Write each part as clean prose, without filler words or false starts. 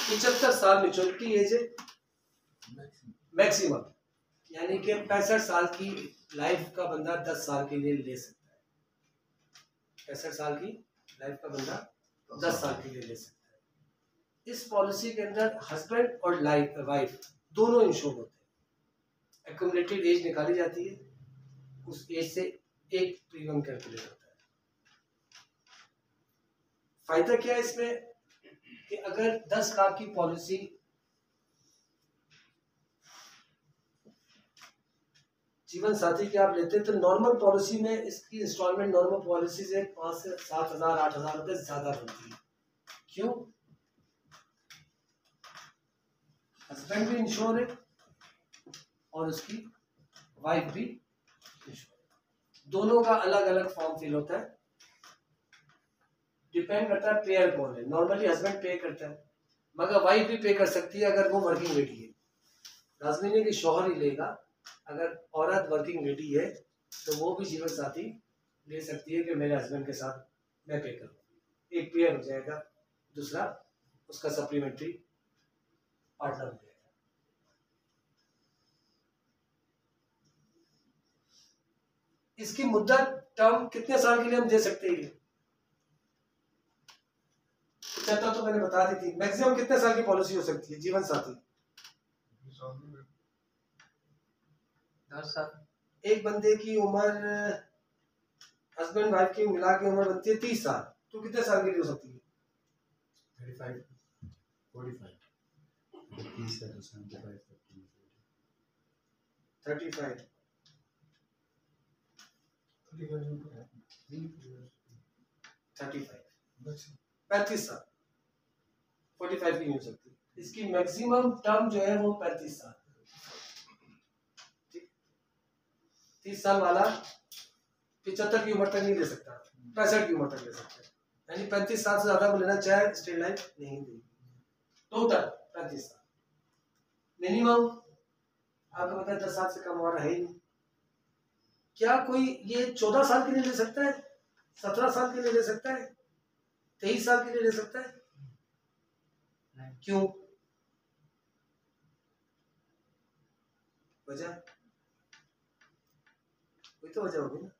75 साल maturity as है maximum, यानी कि 65 साल की लाइफ का बंदा 10 साल के लिए ले सकता है। 65 साल की लाइफ का बंदा 10 साल के लिए ले सकता है। इस पॉलिसी के अंदर हस्बैंड और वाइफ दोनों इंश्योर होते हैं। एक्यूमुलेटेड एज निकाली जाती है, उस एज से एक प्रीमियम कैलकुलेट होता है। फायदा क्या है इसमें कि अगर 10 लाख की पॉलिसी जीवन साथी की आप लेते हैं तो नॉर्मल पॉलिसी में इसकी इंस्टॉलमेंट नॉर्मल पॉलिसी से 5 से 7 हजार 8 हजार रुपये ज्यादा बनती है। क्यों? हस्बैंड भी इंश्योर है और उसकी वाइफ भी इंश्योर। दोनों का अलग अलग फॉर्म फिल होता है, डिपेंड करता है पेयर कौन है। नॉर्मली हस्बैंड पे करता है, मगर वाइफ भी पे कर सकती है अगर वो वर्किंग लेडी है। लाजमी नहीं कि शौहर ही लेगा, अगर औरत वर्किंग लेडी है तो वो भी जीवन साथी ले सकती है कि मेरे हस्बैंड के साथ मैं पे करूँ। एक पेयर हो जाएगा, दूसरा उसका सप्लीमेंट्री पार्टनर हो जाएगा। इसकी मुद्दत टर्म कितने साल के लिए हम दे सकते हैं? चर्चा तो मैंने बता दी थी। मैक्सिमम कितने साल की पॉलिसी हो सकती है जीवन साथी? 10 साल। एक बंदे की उम्र, हस्बैंड वाइफ की मिला के उम्र बनती है 30 साल, तो कितने साल के लिए हो सकती है? 35 45 30 है तो 75 35 35 साल 45 की नहीं हो सकती। इसकी मैक्सिमम टर्म जो है वो 35 साल। 30 साल वाला 75 की उम्र तक नहीं ले सकता, 65 की उम्र तक ले सकता है। यानी 35 साल से ज्यादा वो लेना चाहे स्टेट लाइफ नहीं देगी। टोटल 35 साल मिनिमम। आपको पता है 10 साल से कम हो रहा है ही नहीं। क्या कोई ये 14 साल के लिए ले सकता है, 17 साल के लिए ले सकता है, 23 साल के लिए ले सकता है? क्यों? वजह कोई तो वजह होगी ना।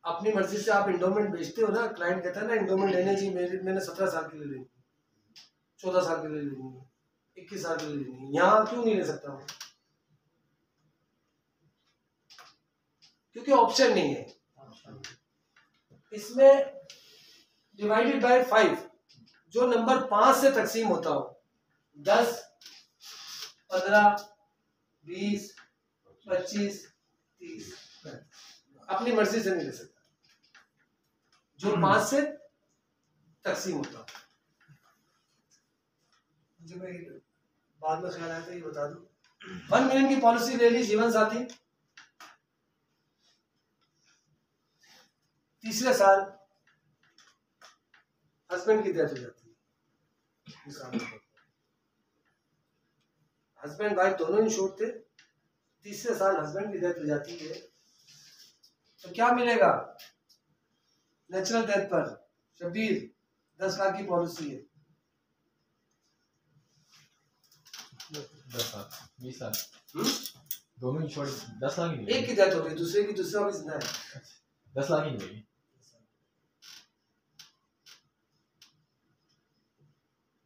अपनी मर्जी से आप इंडोमेंट बेचते हो ना, क्लाइंट कहता है ना इंडोमेंट लेने जी मैंने 17 साल के लिए लेनी, 14 साल के लिए लेनी है, 21 साल के लिए लेनी है। यहाँ क्यों नहीं ले सकता हूँ? क्योंकि ऑप्शन नहीं है। इसमें डिवाइडेड बाय 5 जो नंबर 5 से तकसीम होता हो, 10, 15, 20, 25, 30, अपनी मर्जी से नहीं ले सकता। जो 5 से तकसीम होता हो। मुझे मैं बाद में ख्याल आया था ये बता दूं। 1 मिलियन की पॉलिसी ले ली जीवन साथी, तीसरे साल हस्बैंड की डेथ हो जाती है। हस्बैंड वाइफ दोनों इंश्योर्ड थे, तीसरे साल हस्बैंड की डेथ हो जाती है तो क्या मिलेगा? नेचुरल डेथ पर शबीर 10 लाख की पॉलिसी है। 10 लाख 20 लाख दोनों इंश्योर्ड। 10 लाख ही एक की डेथ हो गई, दूसरे की दूसरा भी जिंदा है। 10 लाख ही मिलेगी।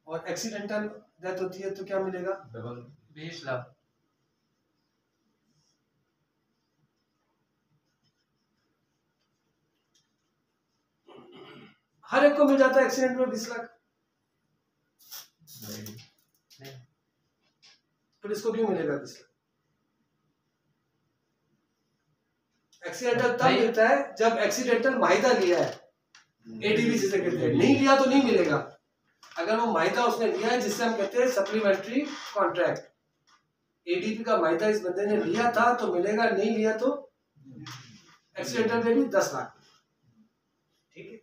और एक्सीडेंटल डेथ होती है तो क्या मिलेगा? डबल 20 लाख। हर एक को मिल जाता है एक्सीडेंट में 20 लाख। फिर इसको क्यों मिलेगा 20 लाख? एक्सीडेंटल तब मिलता है जब एक्सीडेंटल माहिदा लिया है, एडीबी जिसे कहते हैं। नहीं लिया तो नहीं मिलेगा। अगर वो माहिदा उसने लिया है जिससे हम कहते हैं सप्लीमेंट्री कॉन्ट्रैक्ट, एडीपी का माहिदा इस बंदे ने लिया था तो मिलेगा, नहीं लिया तो एक्सीडेंटल में भी 10 लाख। ठीक है।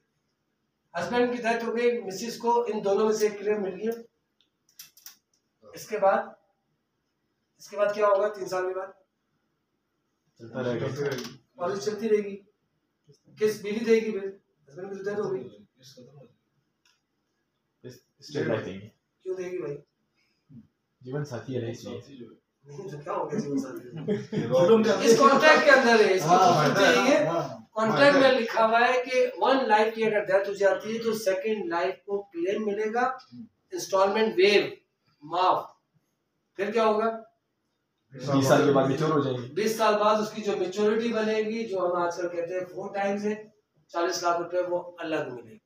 हस्बैंड की डेथ हो गई, मिसिस को इन दोनों में से एक क्लेम मिल गया। इसके बाद क्या होगा? 3 साल के बाद चलता रहेगा, पॉलिसी चलती रहेगी। किस बीवी देगी? फिर हस्बैंड की डेथ हो गई, स्टेट लाइफ देंगे। क्यों देगी भाई? जीवन साथी है इसलिए। नहीं तो क्या हो गया जीवन साथी? इस कॉन्ट्रैक्ट के अंदर है, कॉन्ट्रैक्ट में लिखा हुआ है कि 1 लाइफ की अगर डेथ हो जाती है तो सेकंड लाइफ को क्लेम मिलेगा, इंस्टॉलमेंट वेव माफ। फिर क्या होगा? 20 साल के बाद मैच्योर हो जाएंगे। 20 साल बाद उसकी जो मेच्योरिटी बनेगी, जो हम आजकल कहते हैं 4 टाइम्स है, 40 लाख रुपए वो अलग मिलेगा।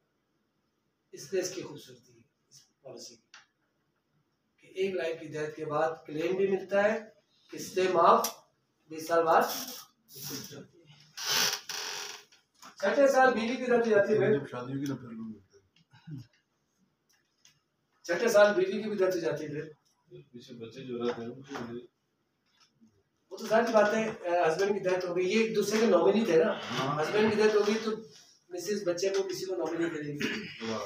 इसलिए इसकी खूबसूरती है इस पॉलिसी की कि 1 लाइफ की डेथ के बाद क्लेम भी मिलता है, किस्तें माफ, 20 साल बाद। 6ठे साल बीवी की तरफ जाती है, शादी होगी ना फिर लोग मिलते हैं। 6ठे साल बीवी की भी तरफ जाती है, पीछे बच्चे जो रहते हैं वो तो सारी बातें। हस्बैंड की डेथ हो गई, ये एक दूसरे के नॉमिनी थे ना, हस्बैंड की डेथ हो गई तो मिसेस बच्चे को किसी को नॉमिनी करेगी।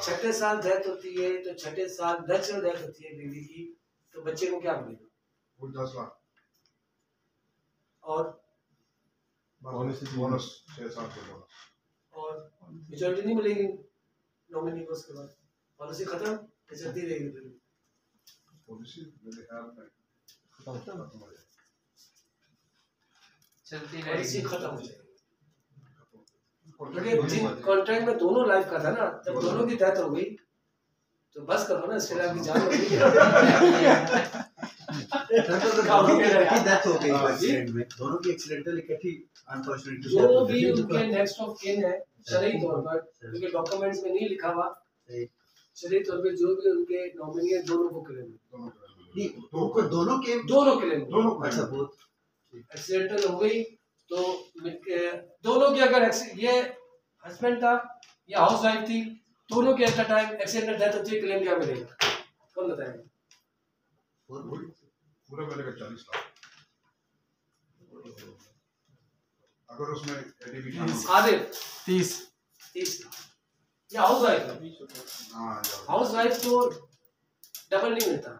6ठे साल डेथ होती है तो 6ठे साल नेचुरल डेथ होती है बीवी की, तो बच्चे को क्या मिलेगा? वो 10 लाख और बोनस 6-7 का बोनस। और मेजॉरिटी नहीं मिलेगी नॉमिनी को, उसके बाद पॉलिसी खत्म, चलती रहेगी फिर पॉलिसी मेरे ख्याल में खत्म हो जाएगा। चलती पॉलिसी रहेगी। खत्म हो जाएगी। क्योंकि जिन कॉन्ट्रैक्ट में दोनों लाइफ का था ना, जब दोनों की डेथ हो गई तो बस करो ना, इसके की जान हो गई। डेथ हो गई एक्सीडेंट में, दोनों की एक्सीडेंटल इकट्ठी अनफॉर्चुनेटली जो भी उनके नेक्स्ट ऑफ किन है शरई तौर पर, क्योंकि डॉक्यूमेंट्स में नहीं लिखा हुआ, शरई तौर पे जो भी उनके नॉमिनी है दोनों को क्लेम, दोनों क्लेम। अच्छा बहुत एक्सीडेंटल हो गई तो दोनों की, अगर ये हस्बैंड था या हाउस वाइफ थी, दोनों के at a time accidental death होती है, क्लेम क्या मिलेगा? कौन बताएगा? पूरा मिलेगा 40 लाख अगर उसमें एडीबी आधे 30 या हाउस वाइफ, हाउस वाइफ को डबल नहीं मिलता,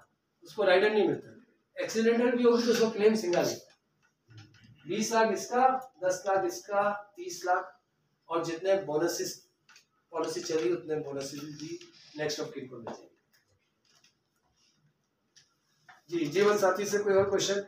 उसको राइडर नहीं मिलता। एक्सीडेंटल भी होगी तो उसको क्लेम सिंगल है। 20 लाख इसका, 10 लाख इसका, 30 लाख, और जितने बोनसेस पॉलिसी चली उतने बोनसेस भी नेक्स्ट ऑफ किन को मिल जाएंगे। जी, जीवन साथी से कोई और क्वेश्चन?